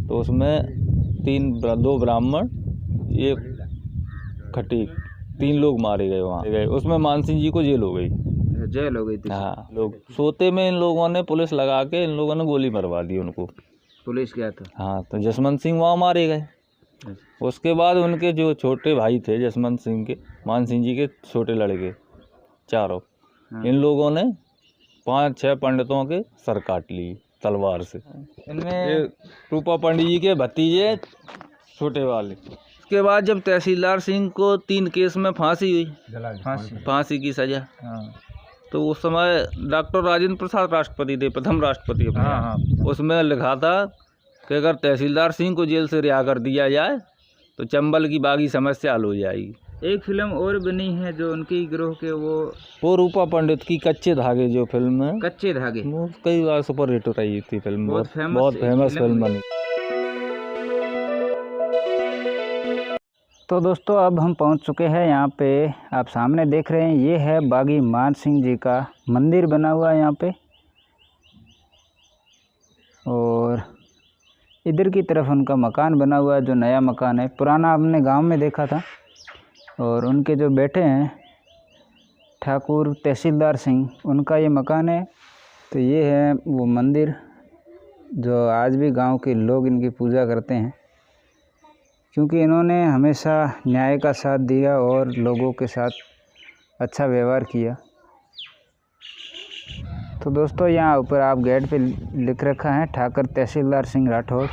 तो उसमें दो ब्राह्मण, एक खटीक, 3 लोग मारे गए वहाँ गए। उसमें मानसिंह जी को जेल हो गई थी। हाँ, लोग सोते में इन लोगों ने पुलिस लगा के इन लोगों ने गोली मरवा दी उनको। पुलिस गया था। हाँ, तो जसवंत सिंह वहाँ मारे गए। उसके बाद उनके जो छोटे भाई थे जसवंत सिंह के, मानसिंह जी के छोटे लड़के चारों, इन लोगों ने 5-6 पंडितों के सर काट लिए तलवार से। इनमें रूपा पंडित जी के भतीजे छोटे वाले। उसके बाद जब तहसीलदार सिंह को 3 केस में फांसी हुई, फांसी की सजा, तो उस समय डॉक्टर राजेंद्र प्रसाद राष्ट्रपति थे, प्रथम राष्ट्रपति अपने। उसमें लिखा था कि अगर तहसीलदार सिंह को जेल से रिहा कर दिया जाए तो चंबल की बागी समस्या हल हो जाएगी। एक फिल्म और बनी है जो उनके गिरोह के, वो रूपा पंडित की कच्चे धागे जो फिल्म है, कच्चे धागे, वो कई बार सुपर हिट रही थी फिल्म, बहुत फेमस फिल्म बनी। तो दोस्तों अब हम पहुंच चुके हैं यहाँ पे, आप सामने देख रहे हैं, ये है बागी मान सिंह जी का मंदिर बना हुआ है यहाँ पे। और इधर की तरफ उनका मकान बना हुआ है, जो नया मकान है, पुराना हमने गांव में देखा था। और उनके जो बेटे हैं ठाकुर तहसीलदार सिंह, उनका ये मकान है। तो ये है वो मंदिर जो आज भी गांव के लोग इनकी पूजा करते हैं, क्योंकि इन्होंने हमेशा न्याय का साथ दिया और लोगों के साथ अच्छा व्यवहार किया। तो दोस्तों यहाँ ऊपर आप गेट पे लिख रखा है ठाकुर तहसीलदार सिंह राठौड़।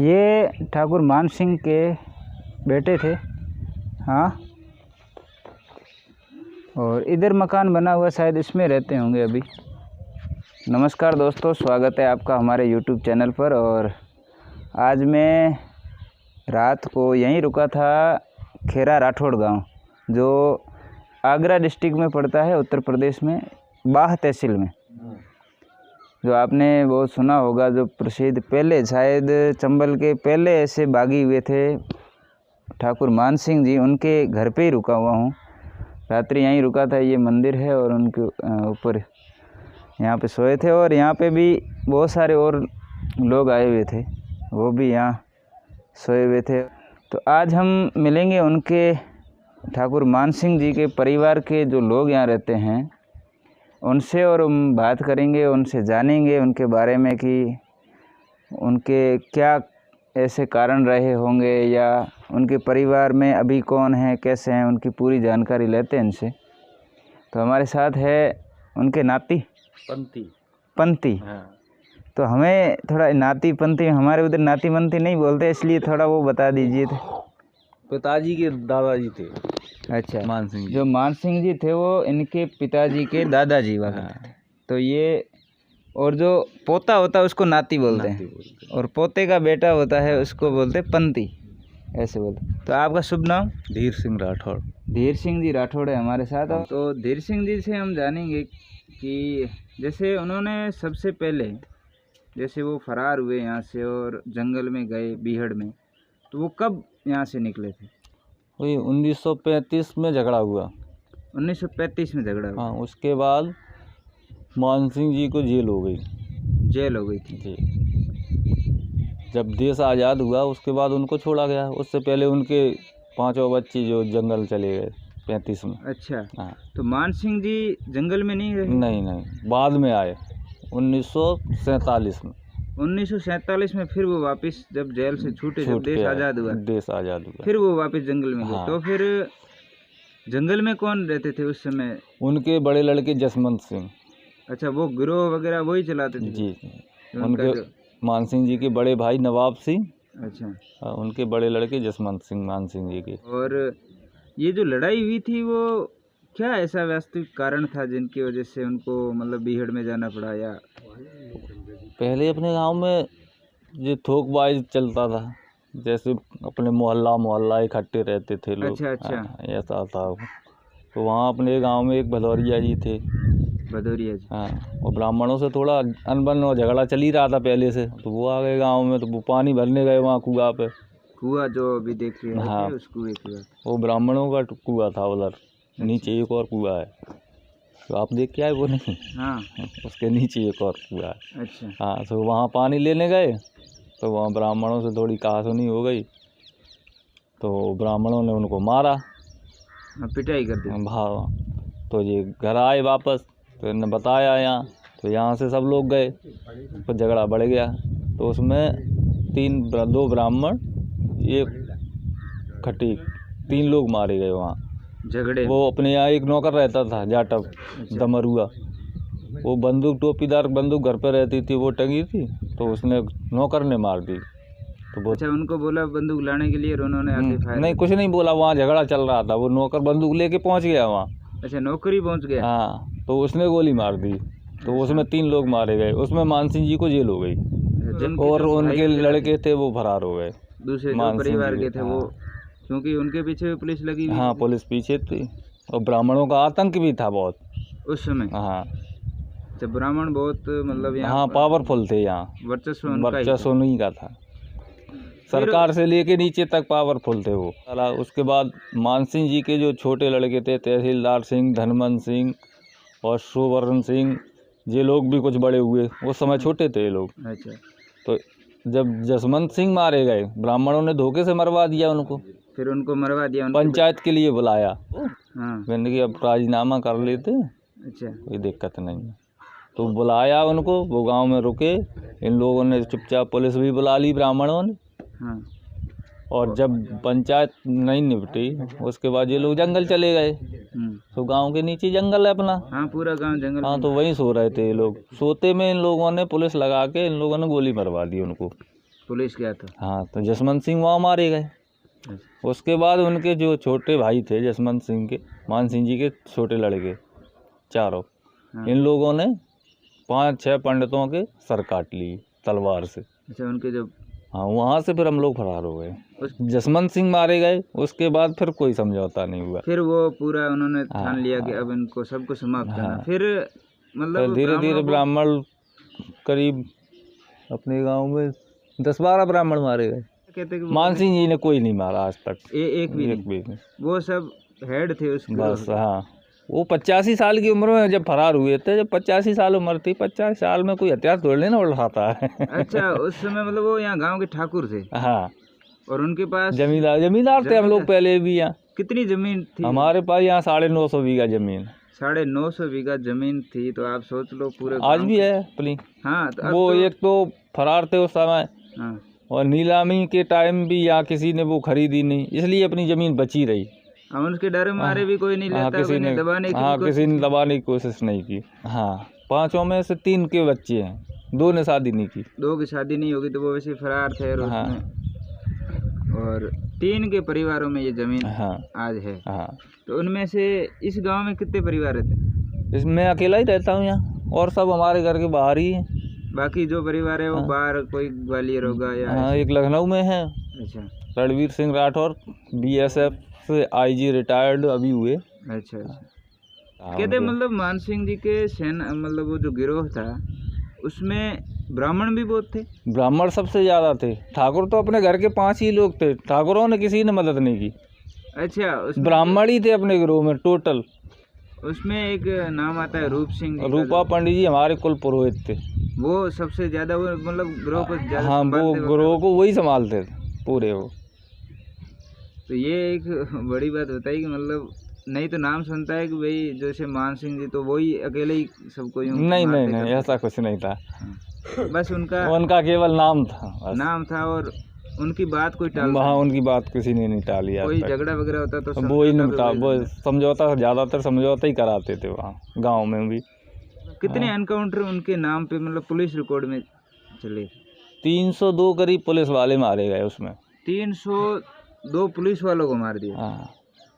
ये ठाकुर मान सिंह के बेटे थे। हाँ, और इधर मकान बना हुआ, शायद इसमें रहते होंगे अभी। नमस्कार दोस्तों, स्वागत है आपका हमारे YouTube चैनल पर। और आज मैं रात को यहीं रुका था, खेरा राठौड़ गांव, जो आगरा डिस्ट्रिक्ट में पड़ता है, उत्तर प्रदेश में, बाह तहसील में। जो आपने वो सुना होगा, जो प्रसिद्ध, पहले शायद चंबल के पहले ऐसे बागी हुए थे ठाकुर मान सिंह जी, उनके घर पे ही रुका हुआ हूँ। रात्रि यहीं रुका था। ये मंदिर है और उनके ऊपर यहाँ पे सोए थे। और यहाँ पे भी बहुत सारे और लोग आए हुए थे, वो भी यहाँ सोए हुए थे। तो आज हम मिलेंगे उनके, ठाकुर मान सिंह जी के परिवार के जो लोग यहाँ रहते हैं उनसे, और हम बात करेंगे, उनसे जानेंगे उनके बारे में कि उनके क्या ऐसे कारण रहे होंगे, या उनके परिवार में अभी कौन है, कैसे हैं, उनकी पूरी जानकारी लेते हैं इनसे। तो हमारे साथ है उनके नाती पंती। हाँ। तो हमें थोड़ा नाती पंती, हमारे उधर नाती पंती नहीं बोलते, इसलिए थोड़ा वो बता दीजिए। पिताजी के दादाजी थे। अच्छा, मान सिंह जी। जो मान सिंह जी थे वो इनके पिताजी के दादाजी वाला। हाँ। तो ये, और जो पोता होता है उसको नाती बोलते हैं, और पोते का बेटा होता है उसको बोलते पंती, ऐसे बोलते। तो आपका शुभ नाम? धीर सिंह राठौड़। धीर सिंह जी राठौड़ है हमारे साथ। तो धीर सिंह जी से हम जानेंगे कि जैसे उन्होंने सबसे पहले, जैसे वो फरार हुए यहाँ से और जंगल में गए बीहड़ में, तो वो कब यहाँ से निकले थे? वही 1935 में झगड़ा हुआ। 1935 में झगड़ा हुआ। हाँ, उसके बाद मान सिंह जी को जेल हो गई थी जी। जब देश आज़ाद हुआ उसके बाद उनको छोड़ा गया। उससे पहले उनके 5 बच्चे जो जंगल चले गए 35 में। अच्छा। हाँ। तो मान सिंह जी जंगल में नहीं रहे? नहीं, बाद में आए 1947 में। 1947 में फिर वो वापस, जब जेल से छूटे, जब देश आज़ाद हुआ, फिर वो वापस जंगल में गए। हाँ। तो फिर जंगल में कौन रहते थे उस समय? उनके बड़े लड़के जसवंत सिंह। अच्छा, वो गिरोह वगैरह वही चलाते थे? जी। उनके मान सिंह जी के बड़े भाई नवाब सिंह। अच्छा। उनके बड़े लड़के जसवंत सिंह, मान सिंह जी के। और ये जो लड़ाई हुई थी, वो क्या ऐसा वास्तविक कारण था जिनकी वजह से उनको मतलब बीहड़ में जाना पड़ा? या पहले अपने गांव में ये थोकबाज चलता था, जैसे अपने मोहल्ला इकट्ठे रहते थे लोग। अच्छा। ऐसा था। तो वहाँ अपने गांव में एक भदौरिया जी थे। भदौरिया जी। हाँ, और ब्राह्मणों से थोड़ा अनबन और झगड़ा चल ही रहा था पहले से। तो वो आ गए गांव में, तो वो पानी भरने गए वहाँ कुआं पे। कुआं जो अभी देख रहे हैं? हाँ, उस कुएं की बात। वो ब्राह्मणों का कुआं था उधर। नीचे एक और कुआं है, तो आप देख के आए वो नहीं? हाँ। उसके नीचे एक और कुआं है। अच्छा। हाँ, तो वहाँ पानी लेने गए तो वहाँ ब्राह्मणों से थोड़ी कहासुनी हो गई, तो ब्राह्मणों ने उनको मारा, पिटाई कर दी। भाव। तो ये घर आए वापस, तो इन्होंने बताया यहाँ, तो यहाँ से सब लोग गए, तो झगड़ा बढ़ गया। तो उसमें 2 ब्राह्मण, 1 खटीक, 3 लोग मारे गए वहाँ झगड़े। वो अपने यहाँ एक नौकर रहता था जाटव दमरुआ, वो बंदूक टोपीदार बंदूक घर पे रहती थी, वो टंगी थी, तो उसने नौकर ने मार दी। तो वो अच्छा, उनको बोला बंदूक लाने के लिए और उन्होंने आके फायर? नहीं, कुछ नहीं बोला, वहाँ झगड़ा चल रहा था, वो नौकर बंदूक लेके पहुँच गया वहाँ। अच्छा, नौकरी पहुंच गया। हाँ, तो उसने गोली मार दी, तो उसमें 3 लोग मारे गए। उसमें मानसिंह जी को जेल हो गई, और उनके लड़के थे वो फरार हो गए। दूसरे जो परिवार के थे वो, क्योंकि उनके पीछे भी पुलिस लगी हुई। हाँ, पुलिस पीछे थी, और ब्राह्मणों का आतंक भी था बहुत उस समय। हाँ, जब ब्राह्मण बहुत मतलब यहाँ हाँ पावरफुल थे, यहाँ वर्चस्व उनका ही था। वर्चस्व उन्हीं का था, सरकार से लेके नीचे तक पावरफुल थे वो। उसके बाद मानसिंह जी के जो छोटे लड़के थे, तहसीलदार सिंह, धनवंत सिंह और सुवर्ण सिंह, ये लोग भी कुछ बड़े हुए, उस समय छोटे थे ये लोग। अच्छा, तो जब जसवंत सिंह मारे गए, ब्राह्मणों ने धोखे से मरवा दिया उनको, फिर उनको मरवा दिया। पंचायत के लिए बुलाया, हाँ। मैंने कि अब राजीनामा कर लेते, अच्छा, कोई दिक्कत नहीं है। तो बुलाया उनको, वो गांव में रुके, इन लोगों ने चुपचाप पुलिस भी बुला ली ब्राह्मणों ने। हाँ। और जब पंचायत नहीं निपटी, उसके बाद ये लोग जंगल चले गए। तो गांव के नीचे जंगल है अपना। हाँ, पूरा गांव जंगल। हाँ, तो वहीं सो रहे थे ये लोग, सोते में इन लोगों ने पुलिस लगा के इन लोगों ने गोली मरवा दी उनको। पुलिस क्या था? हाँ, तो जसवंत सिंह वहाँ मारे गए। उसके बाद उनके जो छोटे भाई थे जसवंत सिंह के, मान सिंह जी के छोटे लड़के चारों, इन लोगों ने 5-6 पंडितों के सर काट लिए तलवार से। अच्छा, उनके जब हाँ, वहाँ से फिर हम लोग फरार हो गए। जसवंत सिंह मारे गए, उसके बाद फिर कोई समझौता नहीं हुआ। फिर वो पूरा उन्होंने ठान लिया कि अब इनको सबको समाप्त करना। फिर मतलब धीरे धीरे ब्राह्मण करीब अपने गांव में 10-12 ब्राह्मण मारे गए। कहते कि मानसिंह जी ने कोई नहीं मारा आज तक, एक भी नहीं। वो सब हेड थे उसके बस। हाँ, वो 85 साल की उम्र में जब फरार हुए थे, जब 85 साल उम्र थी, 50 साल में कोई हथियार तोड़ने ना उठाता है। अच्छा, उस समय मतलब वो यहाँ गांव के ठाकुर थे। हाँ, और उनके पास जमींदार थे हम लोग पहले भी। यहाँ कितनी जमीन थी? हमारे पास यहाँ 950 बीघा जमीन। 950 बीघा जमीन थी, तो आप सोच लो पूरे आज भी है अपनी। हाँ, तो वो एक तो फरार थे उस समय, हाँ, और नीलामी के टाइम भी यहाँ किसी ने वो खरीदी नहीं, इसलिए अपनी जमीन बची रही। उनके डर मारे भी कोई नहीं लेता, किसी ने दबाने की किसी ने दबाने की कोशिश नहीं की। हाँ, 5 में से 3 के बच्चे हैं, 2 ने शादी नहीं की। 2 की शादी नहीं होगी, तो वो वैसे फरार थे। और हाँ, और 3 के परिवारों में ये जमीन हाँ आज है। हाँ। तो उनमें से इस गांव में कितने परिवार रहते? इसमें अकेला ही रहता हूँ यहाँ, और सब हमारे घर के बाहर ही हैं। बाकी जो परिवार है वो बाहर, कोई ग्वालियर होगा या? हाँ, एक लखनऊ में है, अच्छा, रणवीर सिंह राठौर, BSF से IG रिटायर्ड अभी हुए। अच्छा। कहते मतलब मान सिंह जी के सेना, मतलब वो जो गिरोह था उसमें ब्राह्मण भी बहुत थे? ब्राह्मण सबसे ज़्यादा थे, ठाकुर तो अपने घर के 5 ही लोग थे, ठाकुरों ने किसी ने मदद नहीं की। अच्छा, ब्राह्मण ही थे अपने गिरोह में टोटल। उसमें एक नाम आता है रूप सिंह जी। रूपा पंडित जी हमारे कुल पुरोहित थे, वो सबसे ज़्यादा, वो मतलब गिरोह को ज़्यादा। हाँ, वो गिरोह को वही संभालते थे पूरे वो। तो ये एक बड़ी बात बताई कि मतलब नहीं तो नाम सुनता है कि भाई जैसे मान सिंह जी तो वही अकेले ही सबको नहीं, ऐसा कुछ नहीं था। बस उनका केवल नाम था, नाम था, और उनकी बात कोई टाल? हाँ, उनकी बात किसी ने नहीं टाली। कोई झगड़ा वगैरह होता तो वो ही नहीं, वो समझौता, ज़्यादातर समझौता ही कराते थे वहाँ गाँव में भी। कितने एनकाउंटर उनके नाम पे मतलब पुलिस रिकॉर्ड में चले? 302 करीब पुलिस वाले मारे गए उसमें। 302 पुलिस वालों को मार दिया? हाँ,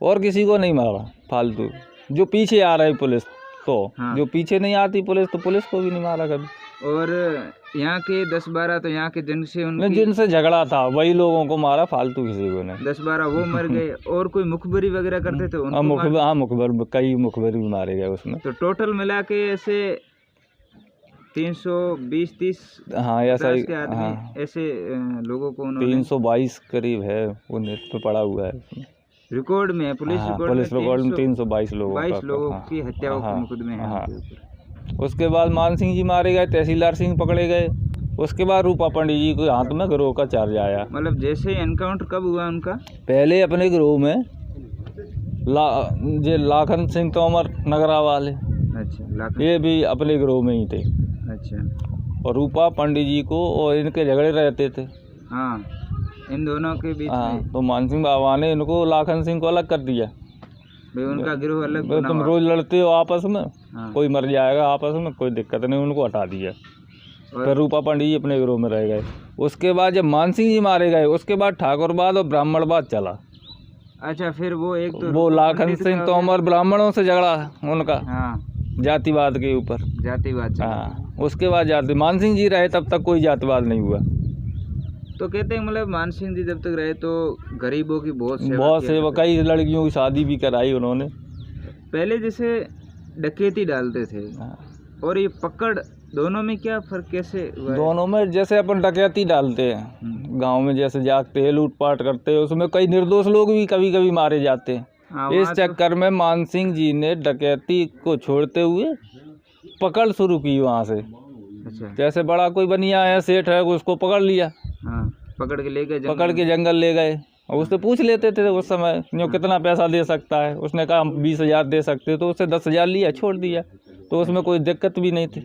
और किसी को नहीं मारा फालतू। जो पीछे आ रही पुलिस तो, हाँ। जो पीछे नहीं आती पुलिस तो पुलिस को भी नहीं मारा कभी। और यहाँ के 10-12 तो यहाँ के जिनसे झगड़ा था वही लोगों को मारा, फालतू किसी को नहीं। 10-12 वो मर गए। और कोई मुखबरी वगैरह करते थे उनको? मुखबर, कई मुखबर भी मारे गए उसमें। तो टोटल मिला के ऐसे 320-30 हाँ, ऐसा ही। हाँ, ऐसे लोगों को 322 करीब है, वो नेट पे पड़ा हुआ है रिकॉर्ड में है। पुलिस रिकॉर्ड में 322 लोगों की हत्या के मुकदमे हैं। उसके बाद मान सिंह जी मारे गए, तहसीलदार सिंह पकड़े गए, उसके बाद रूपा पंडित जी के हाथ में गिरोह का चार्ज आया। मतलब जैसे ही एनकाउंटर कब हुआ उनका? पहले अपने गिरोह में लाखन सिंह तोमर नगरा वाले, अच्छा, ये भी अपने गिरोह में ही थे। अच्छा, और रूपा पंडित जी को और इनके झगड़े रहते थे। हाँ, इन दोनों के बीच हाँ, में। तो मानसिंह बाबा ने इनको लाखन सिंह को अलग कर दिया। भाई उनका गिरोह अलग भाई बना तुम हुआ। रोज लड़ते हो आपस में, हाँ। कोई मर जाएगा आपस में, कोई दिक्कत नहीं, उनको हटा दिया। फिर रूपा पंडित जी अपने गिरोह में रह गए। उसके बाद जब मानसिंह जी मारे गए, उसके बाद ठाकुरवाद और ब्राह्मणवाद चला। अच्छा, फिर वो एक तो वो लाखन सिंह तोमर ब्राह्मणों से झगड़ा उनका, हाँ, जातिवाद के ऊपर। जातिवाद चला। हाँ, उसके बाद जाति मानसिंह जी रहे तब तक कोई जातिवाद नहीं हुआ। तो कहते हैं मतलब मानसिंह जी जब तक रहे तो गरीबों की बहुत बहुत किया सेवा, करते कई लड़कियों की शादी भी कराई उन्होंने। थे। पहले जैसे डकैती डालते थे और ये पकड़, दोनों में क्या फर्क कैसे हुआ है? दोनों में जैसे अपन डकैती डालते हैं गांव में, जैसे जागते हैं लूटपाट करते हैं, उसमें कई निर्दोष लोग भी कभी कभी मारे जाते हैं। हाँ, इस वहाँ तो- चक्कर में मानसिंह जी ने डकैती को छोड़ते हुए पकड़ शुरू की वहाँ से। अच्छा, जैसे बड़ा कोई बनिया है, सेठ है, उसको पकड़ लिया, हाँ, पकड़ के ले गए पकड़ के जंगल ले गए और उससे पूछ लेते थे उस समय जो कितना पैसा दे सकता है। उसने कहा हम 20,000 दे सकते हो, तो उससे 10,000 लिया, छोड़ दिया। तो उसमें कोई दिक्कत भी नहीं थी।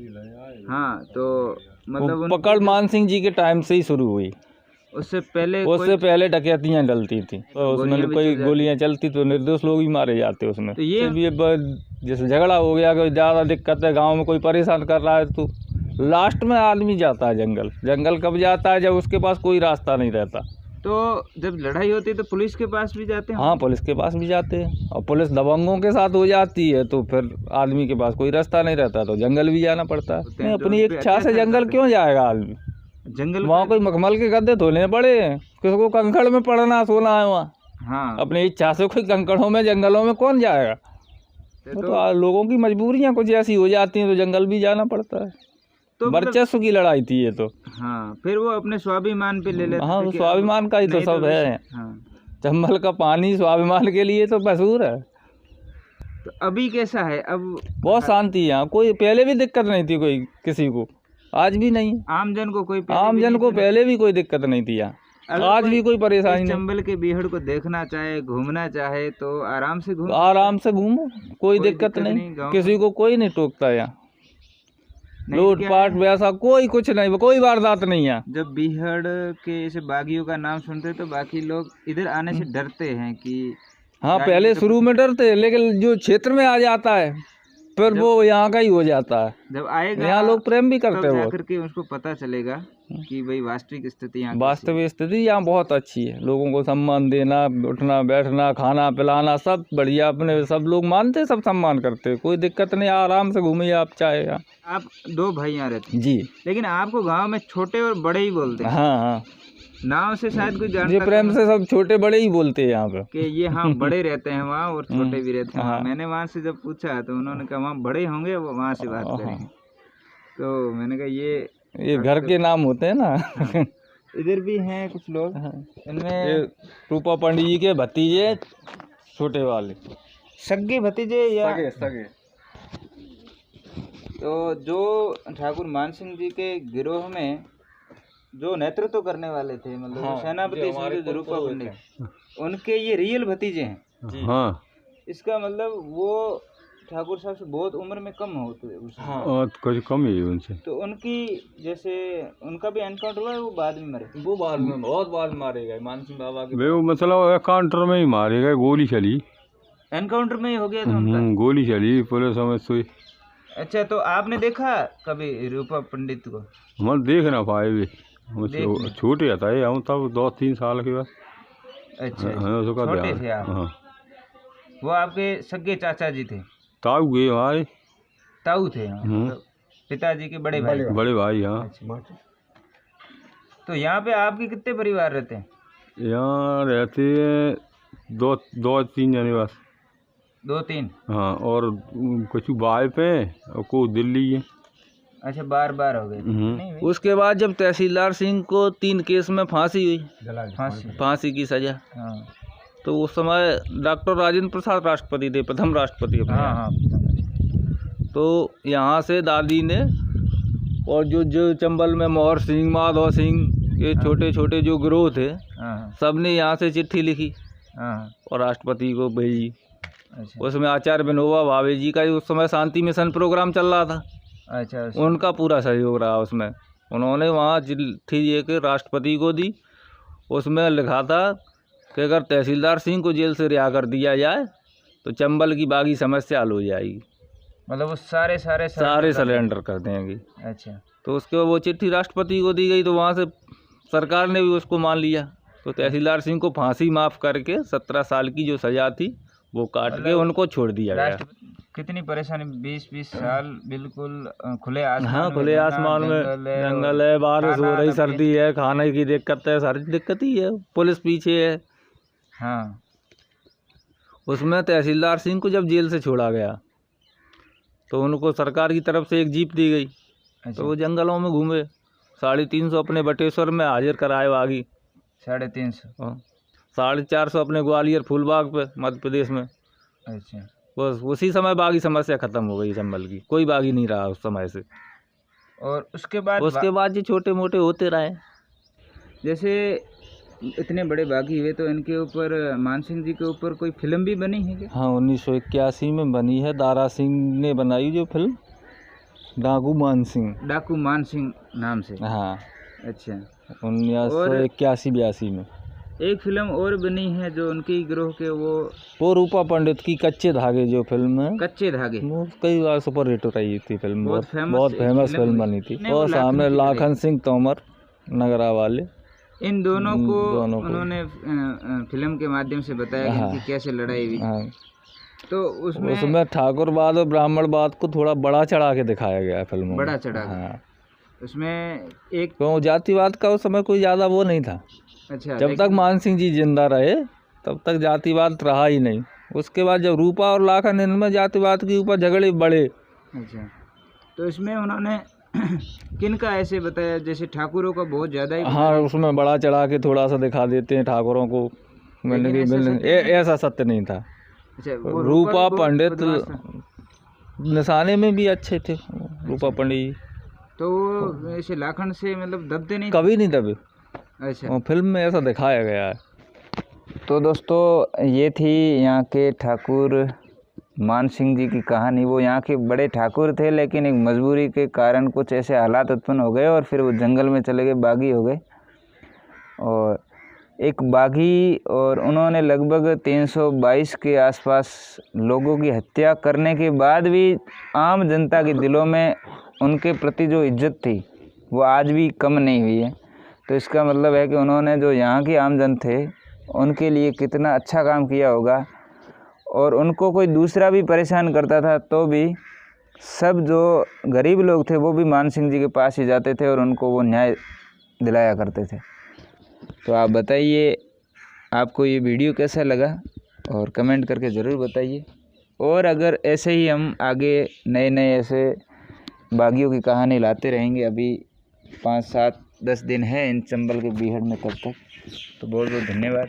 हाँ, तो मतलब वो पकड़ मानसिंह जी के टाइम से ही शुरू हुई। उससे पहले उससे पहले डकैतियाँ डलती थी, तो उसमें कोई गोलियाँ चलती तो निर्दोष लोग ही मारे जाते उसमें। तो ये जैसे झगड़ा हो गया, कोई ज़्यादा दिक्कत है, गांव में कोई परेशान कर रहा है, तो लास्ट में आदमी जाता है जंगल। जंगल कब जाता है? जब उसके पास कोई रास्ता नहीं रहता। तो जब लड़ाई होती है तो पुलिस के पास भी जाते हैं? हाँ, पुलिस के पास भी जाते हैं, और पुलिस दबंगों के साथ हो जाती है तो फिर आदमी के पास कोई रास्ता नहीं रहता, तो जंगल भी जाना पड़ता है। नहीं, अपनी इच्छा से जंगल क्यों जाएगा आदमी? जंगल वहाँ कोई मखमल के गद्दे धोने पड़े, किसको कंकड़ में पड़ना सोना है वहाँ। हाँ, अपनी इच्छा से कोई कंकड़ों में जंगलों में कौन जाएगा? तो लोगों की मजबूरियाँ कुछ ऐसी हो जाती हैं तो जंगल भी जाना पड़ता है। तो वर्चस्व की लड़ाई थी ये तो। हाँ, फिर वो अपने स्वाभिमान पे ले लेते हाँ, थे तो कि स्वाभिमान का ही तो नहीं सब है। हाँ, चंबल का पानी स्वाभिमान के लिए तो मशहूर है। तो अभी कैसा है? अब बहुत शांति है यहाँ, कोई पहले भी दिक्कत नहीं थी कोई किसी को, आज भी नहीं। आमजन को कोई आमजन को पहले भी कोई दिक्कत नहीं थी यहाँ, आज भी कोई परेशानी नहीं। चंबल के बीहड़ को देखना चाहे, घूमना चाहे तो आराम से घूमो, कोई दिक्कत नहीं, किसी को कोई नहीं टोकता यहाँ। लूटपाट वैसा कोई कुछ नहीं, कोई वारदात नहीं है। जब बीहड़ के ऐसे बागियों का नाम सुनते तो बाकी लोग इधर आने से डरते हैं कि हाँ, पहले शुरू में डरते, लेकिन जो क्षेत्र में आ जाता है फिर वो यहाँ का ही हो जाता है। जब आएगा यहाँ लोग प्रेम भी करते हैं, वो करके उसको पता चलेगा कि भाई वास्तविक स्थिति यहाँ वास्तविक स्थिति यहाँ बहुत अच्छी है। लोगों को सम्मान देना, उठना बैठना, खाना पिलाना सब बढ़िया, अपने सब लोग मानते, सब सम्मान करते, कोई दिक्कत नहीं, आराम से घूमिए आप चाहे। यहाँ आप दो भाई यहाँ रहते हैं जी, लेकिन आपको गांव में छोटे और बड़े ही बोलते हैं। हाँ हाँ, नाम से शायद कोई जानता ये प्रेम से सब छोटे बड़े ही बोलते हैं यहाँ पे कि ये हाँ बड़े रहते हैं वहाँ और छोटे भी रहते हैं। हाँ। मैंने वहाँ से जब पूछा तो उन्होंने कहा वहाँ बड़े होंगे, वो वहाँ से बात करेंगे। तो मैंने कहा ये घर के नाम होते हैं ना। इधर भी हैं कुछ लोग, इनमें रूपा पंडित जी के भतीजे छोटे वाले, सगे भतीजे या सगे। तो जो ठाकुर मानसिंह जी के गिरोह में जो नेतृत्व करने वाले थे, मतलब हाँ, सेनापति थे रूपा पंडित, उनके ये रियल भतीजे हैं। हाँ, इसका मतलब वो ठाकुर साहब से बहुत उम्र में कम होते हाँ, कुछ कम ही उनसे। तो उनकी जैसे उनका भी एनकाउंटर हुआ है, वो बाद में मरे? वो बाद में, बहुत बाद मारे गए मानसिंह बाबा के। वो मतलब एनकाउंटर में ही मारे गए, गोली चली। एनकाउंटर में ही हो गया था उनका? गोली चली, पुलिस समझ तो। अच्छा, तो आपने देखा कभी रूपा पंडित को? हम देख ना पाए भी, छोटे था ये, हम तब 2-3 साल के बाद। अच्छा, छोटे थे आप? हाँ। वो आपके सगे चाचा जी थे? ताऊ गए हमारे, ताऊ थे, मतलब पिताजी के बड़े भाई? बड़े भाई। हाँ। अच्छा। तो यहाँ पे आपके कितने परिवार रहते हैं? यहाँ रहते हैं 2-3 जने बस। 2-3? हाँ, और कुछ बाहर पे और कुछ दिल्ली है। अच्छा, बार हो गए। उसके बाद जब तहसीलदार सिंह को 3 केस में फांसी हुई, फांसी की सजा, हाँ। तो उस समय डॉक्टर राजेंद्र प्रसाद राष्ट्रपति थे, प्रथम राष्ट्रपति अपने। हाँ। तो यहाँ से दादी ने और जो चंबल में मोहर सिंह, माधव सिंह, ये छोटे छोटे जो गिरोह थे, हाँ सब ने यहाँ से चिट्ठी लिखी हाँ। और राष्ट्रपति को भेजी। अच्छा उसमें आचार्य विनोबा भावे जी का उस समय शांति मिशन प्रोग्राम चल रहा था, अच्छा। उनका पूरा सहयोग रहा उसमें। उन्होंने वहाँ चिट्ठी ये कि राष्ट्रपति को दी। उसमें लिखा था कि अगर तहसीलदार सिंह को जेल से रिहा कर दिया जाए तो चंबल की बागी समस्या हल हो जाएगी, मतलब वो सारे सरेंडर कर देंगे। अच्छा। तो उसके बाद वो चिट्ठी राष्ट्रपति को दी गई, तो वहाँ से सरकार ने भी उसको मान लिया। तो तहसीलदार सिंह को फांसी माफ़ करके 17 साल की जो सज़ा थी वो काट के उनको छोड़ दिया गया। कितनी परेशानी, 20 साल बिल्कुल खुले आसमान। हाँ, खुले आसमान में, जंगल है, बारिश हो रही, सर्दी है, खाने की दिक्कत है, सारी दिक्कत ही है, पुलिस पीछे है। हाँ। उसमें तहसीलदार सिंह को जब जेल से छोड़ा गया तो उनको सरकार की तरफ से एक जीप दी गई। अच्छा। तो वो जंगलों में घूमे, 350 अपने बटेश्वर में हाजिर कराए बागी, 350। 450 अपने ग्वालियर फूलबाग पे मध्य प्रदेश में। अच्छा। बस उसी समय बागी समस्या ख़त्म हो गई चंबल की, कोई बागी नहीं रहा उस समय से। और उसके बाद ये छोटे मोटे होते रहे। जैसे इतने बड़े बागी हुए तो इनके ऊपर, मान सिंह जी के ऊपर कोई फिल्म भी बनी है क्या? हाँ, 1981 में बनी है, दारा सिंह ने बनाई जो फिल्म, डाकू मान सिंह नाम से। हाँ। अच्छा। 1981-82 में एक फिल्म और बनी है जो उनके गिरोह के, वो रूपा पंडित की कच्चे धागे जो फिल्म है, कच्चे धागे, वो कई बार सुपर हिट रही थी फिल्म, बहुत फेमस फिल्म बनी थी। और सामने लाखन सिंह तोमर नगरा वाले, इन दोनों को उन्होंने फिल्म के माध्यम से बताया कि इनकी कैसे लड़ाई हुई। हाँ। तो उसमें ठाकुरवाद और ब्राह्मणवाद को थोड़ा बड़ा चढ़ा के दिखाया गया है फिल्म में। बड़ा चढ़ा। हाँ। उसमें एक तो जातिवाद का उस समय कोई ज़्यादा वो नहीं था। अच्छा। जब तक मान सिंह जी जिंदा रहे तब तक जातिवाद रहा ही नहीं। उसके बाद जब रूपा और लाखन, इनमें जातिवाद के ऊपर झगड़े बढ़े। अच्छा। तो इसमें उन्होंने किनका ऐसे बताया, जैसे ठाकुरों का बहुत ज़्यादा ही। हाँ, उसमें बड़ा चढ़ा के थोड़ा सा दिखा देते हैं ठाकुरों को, ऐसा सत्य नहीं था। अच्छा। रूपा पंडित निशाने में भी अच्छे थे, रूपा पंडित। तो वो ऐसे लाखन से मतलब दबते नहीं, कभी नहीं दबे। अच्छा। फिल्म में ऐसा दिखाया गया है। तो दोस्तों, ये थी यहाँ के ठाकुर मान सिंह जी की कहानी। वो यहाँ के बड़े ठाकुर थे, लेकिन एक मजबूरी के कारण कुछ ऐसे हालात उत्पन्न हो गए और फिर वो जंगल में चले गए, बागी हो गए। और एक बागी, और उन्होंने लगभग 322 के आसपास लोगों की हत्या करने के बाद भी आम जनता के दिलों में उनके प्रति जो इज्जत थी वो आज भी कम नहीं हुई है। तो इसका मतलब है कि उन्होंने जो यहाँ के आमजन थे उनके लिए कितना अच्छा काम किया होगा। और उनको कोई दूसरा भी परेशान करता था तो भी सब जो गरीब लोग थे वो भी मान सिंह जी के पास ही जाते थे और उनको वो न्याय दिलाया करते थे। तो आप बताइए आपको ये वीडियो कैसा लगा और कमेंट करके ज़रूर बताइए। और अगर ऐसे ही हम आगे नए ऐसे बागियों की कहानी लाते रहेंगे। अभी 5, 7, 10 दिन है इन चंबल के बीहड़ में, तब तक तो बहुत बहुत धन्यवाद।